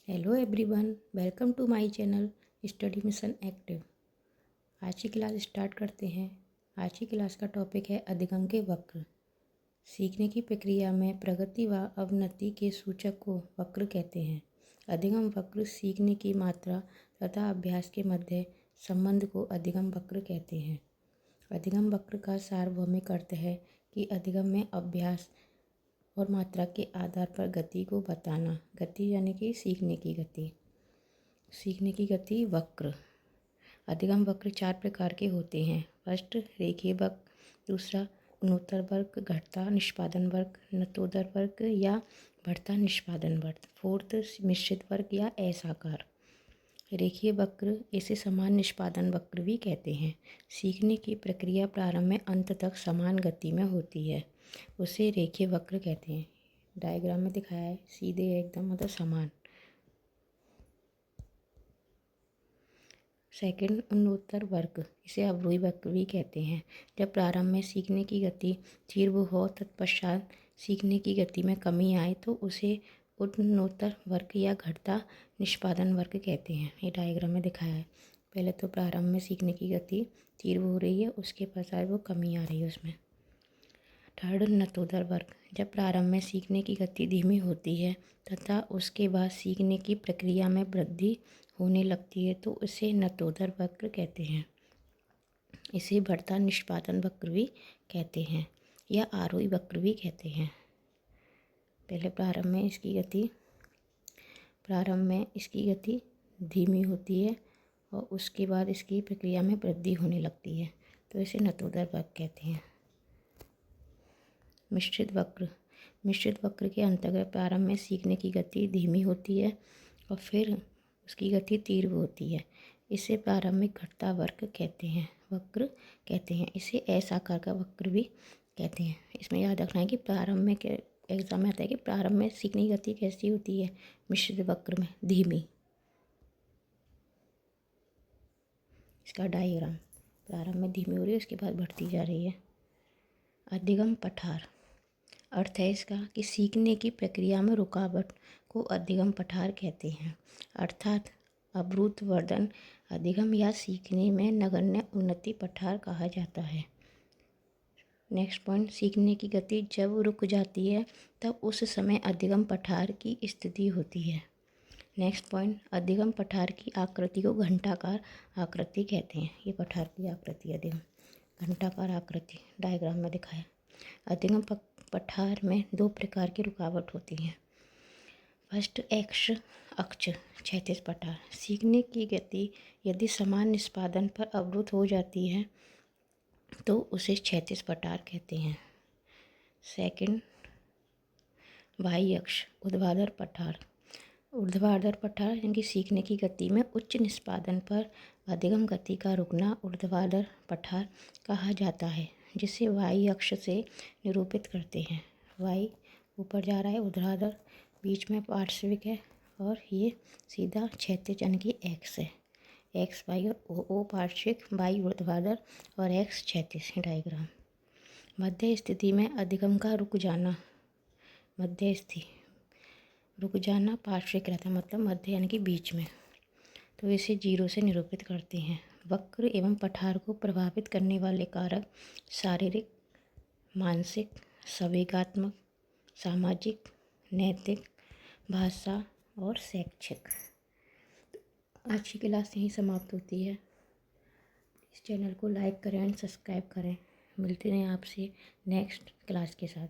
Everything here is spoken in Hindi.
Hello everyone, welcome to my channel study mission active. आज की क्लास स्टार्ट करते हैं। आज की क्लास का टॉपिक है अधिगम के वक्र। सीखने की प्रक्रिया में प्रगति व अवनति के सूचक को वक्र कहते हैं। अधिगम वक्र सीखने की मात्रा तथा अभ्यास के मध्य संबंध को अधिगम वक्र कहते हैं। अधिगम वक्र का सार्वभौमिक अर्थ है कि अधिगम में अभ्यास और मात्रा के आधार पर गति को बताना। गति यानी कि सीखने की गति। सीखने की गति वक्र। अधिगम वक्र 4 प्रकार के होते हैं। फर्स्ट रेखीय वक्र, दूसरा गुणोत्तर वक्र, घटता निष्पादन वक्र, नतोदर वक्र या बढ़ता निष्पादन वक्र, फोर्थ मिश्रित वक्र या ऐसाकार। रेखीय वक्र इसे समान निष्पादन वक्र भी कहते हैं। सीखने की प्रक्रिया प्रारंभ में अंत तक समान गति में होती है, उसे रेखीय वक्र कहते हैं। डायग्राम में दिखाया है, सीधे एकदम मतलब समान। सेकंड गुणोत्तर वक्र, इसे अवरोही वक्र भी कहते हैं। जब प्रारंभ में सीखने की गति तीव्र हो तत्पश्चात सीखने की गति में कमी आए तो उसे उत्तरोत्तर वक्र या घटता निष्पादन वक्र कहते हैं। ये डायग्राम में दिखाया है। पहले तो प्रारंभ में सीखने की गति तीव्र हो रही है, उसके पश्चात वो कमी आ रही है उसमें। थर्ड नतोदर वक्र, जब प्रारंभ में सीखने की गति धीमी होती है तथा उसके बाद सीखने की प्रक्रिया में वृद्धि होने लगती है तो उसे नतोदर वक्र कहते हैं। इसे बढ़ता निष्पादन वक्र भी कहते हैं या आरोही वक्र भी कहते हैं। पहले प्रारंभ में इसकी गति धीमी होती है और उसके बाद इसकी प्रक्रिया में वृद्धि होने लगती है तो इसे नतोदर वक्र कहते हैं। मिश्रित वक्र, मिश्रित वक्र के अंतर्गत प्रारंभ में सीखने की गति धीमी होती है और फिर उसकी गति तीव्र होती है। इसे प्रारंभिक घटता वक्र कहते हैं। इसे ऐसाकार का वक्र भी कहते हैं। इसमें याद रखना है कि प्रारंभ में एग्जाम में आता है कि प्रारंभ में सीखने की गति कैसी होती है, मिश्रित वक्र में धीमी। इसका डायग्राम, प्रारंभ में धीमी हो रही है, उसके बाद बढ़ती जा रही है। अधिगम पठार, अर्थ है इसका कि सीखने की प्रक्रिया में रुकावट को अधिगम पठार कहते हैं, अर्थात अवरुद्ध वर्धन अधिगम या सीखने में नगण्य उन्नति पठार कहा जाता है। नेक्स्ट पॉइंट, सीखने की गति जब रुक जाती है तब उस समय अधिगम पठार की स्थिति होती है। नेक्स्ट पॉइंट, अधिगम पठार की आकृति को घंटाकार आकृति कहते हैं। ये पठार की आकृति अधिगम घंटाकार आकृति डायग्राम में दिखाया। अधिगम पठार में 2 प्रकार की रुकावट होती हैं। फर्स्ट एक्स अक्ष क्षैतिज पठार, सीखने की गति यदि समान निष्पादन पर अवरुद्ध हो जाती है तो उसे क्षैतिज पठार कहते हैं। सेकंड वाई अक्ष ऊर्ध्वाधर पठार, ऊर्ध्वाधर पठार यानी कि सीखने की गति में उच्च निष्पादन पर अधिगम गति का रुकना ऊर्ध्वाधर पठार कहा जाता है, जिसे वाई अक्ष से निरूपित करते हैं। वाई ऊपर जा रहा है, ऊर्ध्वाधर बीच में पार्श्विक है और ये सीधा क्षैतिज यानी कि एक्स है। एक्स वाई और ओ पार्श्विक, वाई ऊर्ध्वाधर और एक्स क्षैतिज डायग्राम। मध्य स्थिति में अधिगम का रुक जाना, मध्य स्थिति रुक जाना पार्श्विक रहता है, मतलब मध्य यानी कि बीच में, तो इसे 0 से निरूपित करते हैं। वक्र एवं पठार को प्रभावित करने वाले कारक शारीरिक, मानसिक, संवेगात्मक, सामाजिक, नैतिक, भाषा और शैक्षिक। आज की क्लास यहीं समाप्त होती है। इस चैनल को लाइक करें एंड सब्सक्राइब करें। मिलते हैं आपसे नेक्स्ट क्लास के साथ।